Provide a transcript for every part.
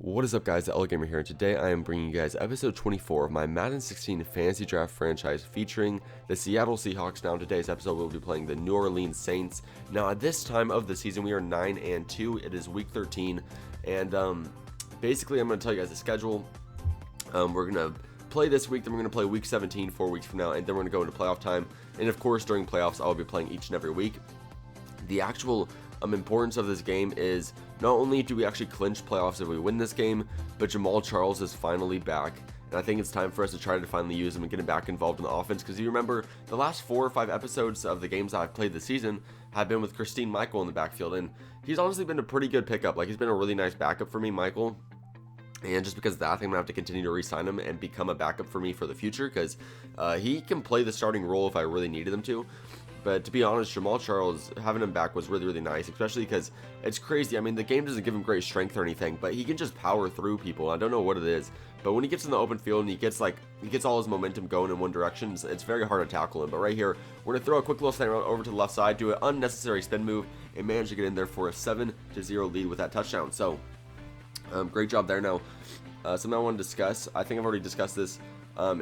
What is up, guys? The Gamer here, and today I am bringing you guys episode 24 of my Madden 16 Fantasy Draft franchise featuring the Seattle Seahawks. Now in today's episode we'll be playing the New Orleans Saints. Now at this time of the season we are 9-2. It is week 13, and basically I'm going to tell you guys the schedule. We're going to play this week, then we're going to play week 17 4 weeks from now, and then we're going to go into playoff time. And of course during playoffs I'll be playing each and every week. The actual importance of this game is not only do we actually clinch playoffs if we win this game, but Jamaal Charles is finally back, and I think it's time for us to try to finally use him and get him back involved in the offense, because you remember the last 4 or 5 episodes of the games that I've played this season have been with Christine Michael in the backfield, and he's honestly been a pretty good pickup. Like, he's been a really nice backup for me, Michael. And just because of that, I think I'm going to have to continue to re-sign him and become a backup for me for the future, because he can play the starting role if I really needed him to. But to be honest, Jamaal Charles, having him back was really nice, especially because it's crazy. I mean, the game doesn't give him great strength or anything, but he can just power through people. I don't know what it is, but when he gets in the open field and he gets all his momentum going in one direction, it's very hard to tackle him. But right here, we're going to throw a quick little slant route over to the left side, do an unnecessary spin move, and manage to get in there for a 7-0 lead with that touchdown. So, great job there. Now, something I want to discuss, I think I've already discussed this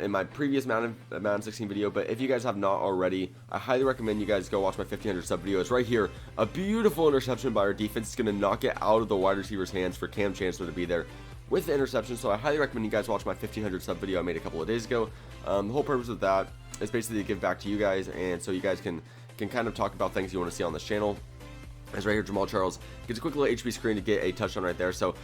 in my previous Madden 16 video, but if you guys have not already, I highly recommend you guys go watch my 1500 sub video. It's right here. A beautiful interception by our defense. It's going to knock it out of the wide receiver's hands for Cam Chancellor to be there with the interception. So I highly recommend you guys watch my 1500 sub video I made a couple of days ago. The whole purpose of that is basically to give back to you guys, and so you guys can kind of talk about things you want to see on this channel. As right here, Jamaal Charles gets a quick little HP screen to get a touchdown right there. So,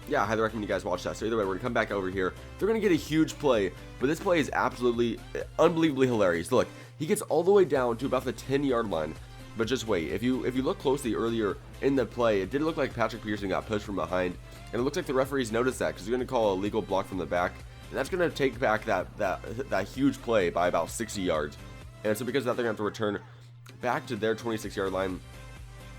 yeah, I highly recommend you guys watch that. So either way, we're going to come back over here. They're going to get a huge play, but this play is absolutely, unbelievably hilarious. Look, he gets all the way down to about the 10-yard line. But just wait, if you look closely earlier in the play, it did look like Patrick Pearson got pushed from behind. And it looks like the referees noticed that, because they're going to call a legal block from the back. And that's going to take back that huge play by about 60 yards. And so because of that, they're going to have to return back to their 26-yard line.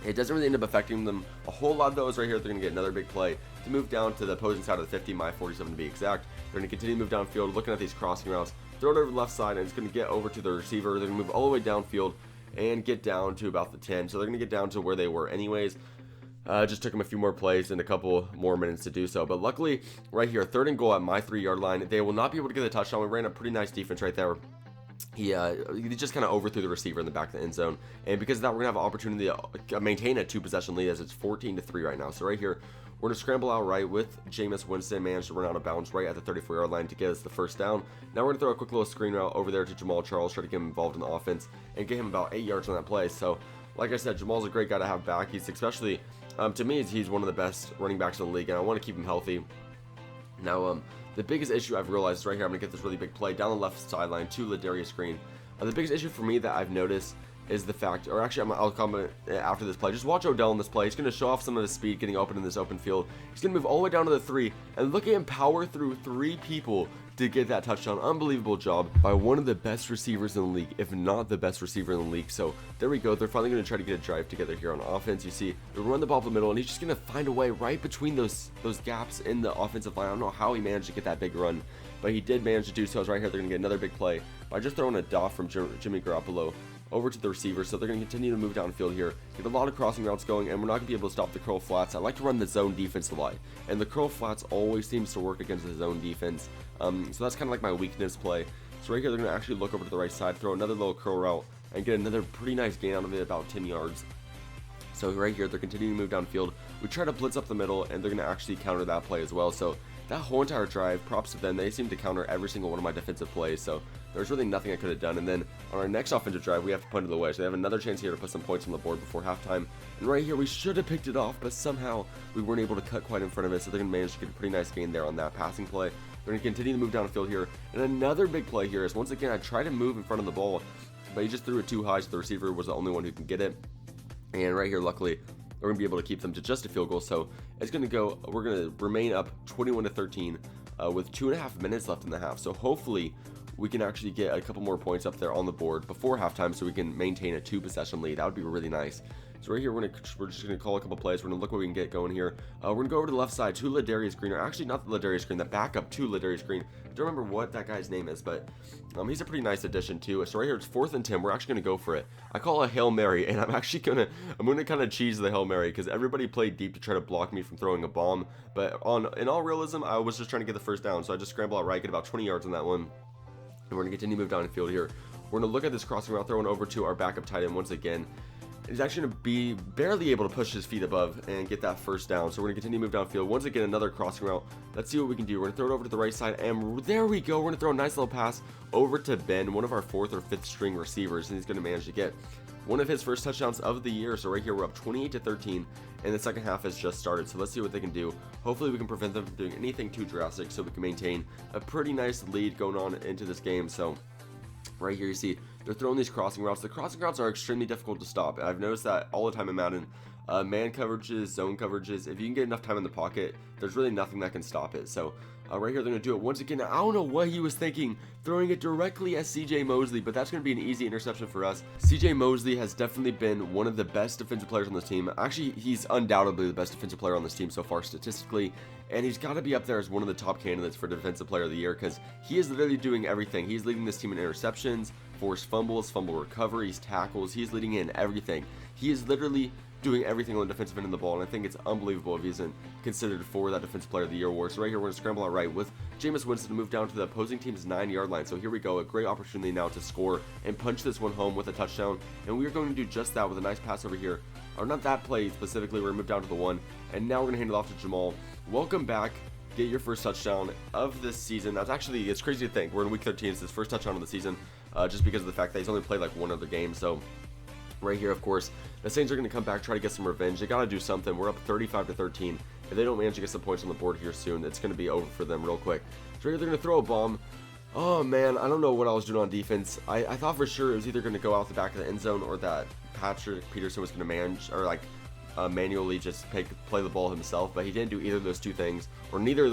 It doesn't really end up affecting them a whole lot, though, is right here. They're going to get another big play to move down to the opposing side of the 50, my 47 to be exact. They're going to continue to move downfield, looking at these crossing routes, throw it over the left side, and it's going to get over to the receiver. They're going to move all the way downfield and get down to about the 10. So they're going to get down to where they were anyways. Just took them a few more plays and a couple more minutes to do so. But luckily, right here, 3rd and goal at my 3-yard line. They will not be able to get the touchdown. We ran a pretty nice defense right there. He just kind of overthrew the receiver in the back of the end zone, and because of that, we're gonna have an opportunity to maintain a 2-possession lead, as it's 14-3 right now. So right here, we're gonna scramble out right with Jameis Winston, managed to run out of bounds right at the 34-yard line to get us the first down. Now we're gonna throw a quick little screen route over there to Jamaal Charles, try to get him involved in the offense and get him about 8 yards on that play. So, like I said, Jamaal's a great guy to have back. He's especially, to me, he's one of the best running backs in the league, and I want to keep him healthy. Now, the biggest issue I've realized right here, I'm going to get this really big play down the left sideline to Ladarius Green. The biggest issue for me that I've noticed is the fact, or actually I'll comment after this play. Just watch Odell in this play. He's going to show off some of his speed getting open in this open field. He's going to move all the way down to the 3, and look at him power through 3 people to get that touchdown. Unbelievable job by one of the best receivers in the league, if not the best receiver in the league. So there we go. They're finally going to try to get a drive together here on offense. You see, they run the ball up the middle, and he's just going to find a way right between those gaps in the offensive line. I don't know how he managed to get that big run, but he did manage to do so. It's right here. They're going to get another big play by just throwing a dot from Jimmy Garoppolo over to the receiver. So they're going to continue to move downfield here, get a lot of crossing routes going, and we're not going to be able to stop the curl flats. I like to run the zone defense a lot, and the curl flats always seems to work against the zone defense. So that's kind of like my weakness play. So right here, they're going to actually look over to the right side, throw another little curl route, and get another pretty nice gain out of it, about 10 yards. So right here, they're continuing to move downfield. We try to blitz up the middle, and they're going to actually counter that play as well. So that whole entire drive, props to them. They seem to counter every single one of my defensive plays. So there's really nothing I could have done. And then on our next offensive drive, we have to punt it away. So they have another chance here to put some points on the board before halftime. And right here, we should have picked it off, but somehow we weren't able to cut quite in front of it. So they're going to manage to get a pretty nice gain there on that passing play. They're going to continue to move downfield here. And another big play here is, once again, I try to move in front of the ball, but he just threw it too high, so the receiver was the only one who can get it. And right here, luckily, we're going to be able to keep them to just a field goal. So it's going to go, we're going to remain up 21-13 with 2.5 minutes left in the half. So hopefully we can actually get a couple more points up there on the board before halftime, so we can maintain a 2-possession lead. That would be really nice. So right here, we're just gonna call a couple plays. We're gonna look what we can get going here. We're gonna go over to the left side to Ladarius Green, or actually not the Ladarius Green, the backup to Ladarius Green. I don't remember what that guy's name is, but he's a pretty nice addition too. So right here, it's 4th and 10. We're actually gonna go for it. I call it a Hail Mary, and I'm gonna kind of cheese the Hail Mary because everybody played deep to try to block me from throwing a bomb. But in all realism, I was just trying to get the first down, so I just scramble out right, get about 20 yards on that one, and we're gonna continue to move down the field here. We're gonna look at this crossing route, throwing over to our backup tight end once again. He's actually going to be barely able to push his feet above and get that first down. So we're going to continue to move downfield. Once again, another crossing route. Let's see what we can do. We're going to throw it over to the right side, and there we go. We're going to throw a nice little pass over to Ben, one of our 4th or 5th string receivers, and he's going to manage to get one of his first touchdowns of the year. So right here, we're up 28-13, and the second half has just started. So let's see what they can do. Hopefully, we can prevent them from doing anything too drastic so we can maintain a pretty nice lead going on into this game. So right here, you see they're throwing these crossing routes. The crossing routes are extremely difficult to stop. I've noticed that all the time in Madden. Man coverages, zone coverages, if you can get enough time in the pocket, there's really nothing that can stop it. So right here, they're going to do it once again. I don't know what he was thinking, throwing it directly at CJ Mosley, but that's going to be an easy interception for us. CJ Mosley has definitely been one of the best defensive players on this team. Actually, he's undoubtedly the best defensive player on this team so far statistically, and he's got to be up there as one of the top candidates for Defensive Player of the Year because he is literally doing everything. He's leading this team in interceptions, forced fumbles, fumble recoveries, tackles. He's leading in everything. He is literally doing everything on the defensive end of the ball, and I think it's unbelievable if he isn't considered for that Defensive Player of the Year award. So right here, we're going to scramble out right with Jameis Winston to move down to the opposing team's 9-yard line. So here we go, a great opportunity now to score and punch this one home with a touchdown, and we are going to do just that with a nice pass over here. Or not that play specifically, we're going to move down to the 1, and now we're going to hand it off to Jamaal. Welcome back. Get your first touchdown of this season. That's actually, it's crazy to think. We're in week 13, it's his first touchdown of the season, just because of the fact that he's only played like one other game. So right here, of course, the Saints are going to come back, try to get some revenge. They got to do something. We're up 35-13. If they don't manage to get some points on the board here soon, it's going to be over for them real quick. So right here, they're going to throw a bomb. Oh man, I don't know what I was doing on defense. I thought for sure it was either going to go out the back of the end zone or that Patrick Peterson was going to manage, or like manually just play the ball himself, but he didn't do either of those two things, or neither of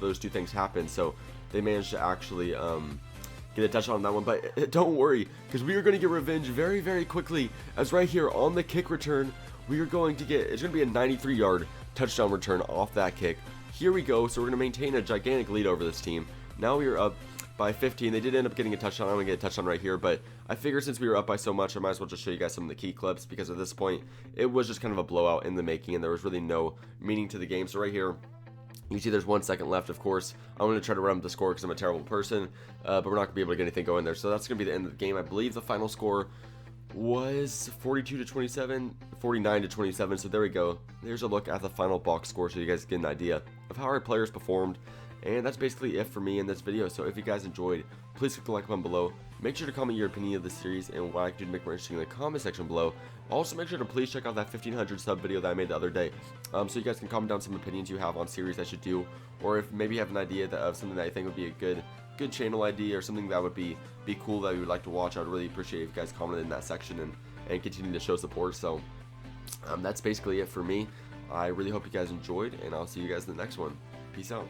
those two things happened. So they managed to actually get a touchdown on that one. But don't worry, because we are going to get revenge very, very quickly, as right here on the kick return, we are going to get, it's going to be a 93-yard touchdown return off that kick. Here we go. So we're going to maintain a gigantic lead over this team. Now we are up by 15. They did end up getting a touchdown. I'm going to get a touchdown right here, but I figure since we were up by so much, I might as well just show you guys some of the key clips, because at this point, it was just kind of a blowout in the making, and there was really no meaning to the game. So right here, you see there's 1 second left. Of course, I'm going to try to run up the score because I'm a terrible person, but we're not going to be able to get anything going there. So that's going to be the end of the game. I believe the final score was 42-27, 49-27. So there we go. There's a look at the final box score so you guys get an idea of how our players performed. And that's basically it for me in this video. So if you guys enjoyed, please click the like button below. Make sure to comment your opinion of the series and what I can do to make it more interesting in the comment section below. Also, make sure to please check out that 1500 sub video that I made the other day, so you guys can comment down some opinions you have on series I should do, or if maybe you have an idea of something that I think would be a good channel idea, or something that would be cool that you would like to watch. I would really appreciate if you guys commented in that section and continue to show support. So that's basically it for me. I really hope you guys enjoyed, and I'll see you guys in the next one. Peace out.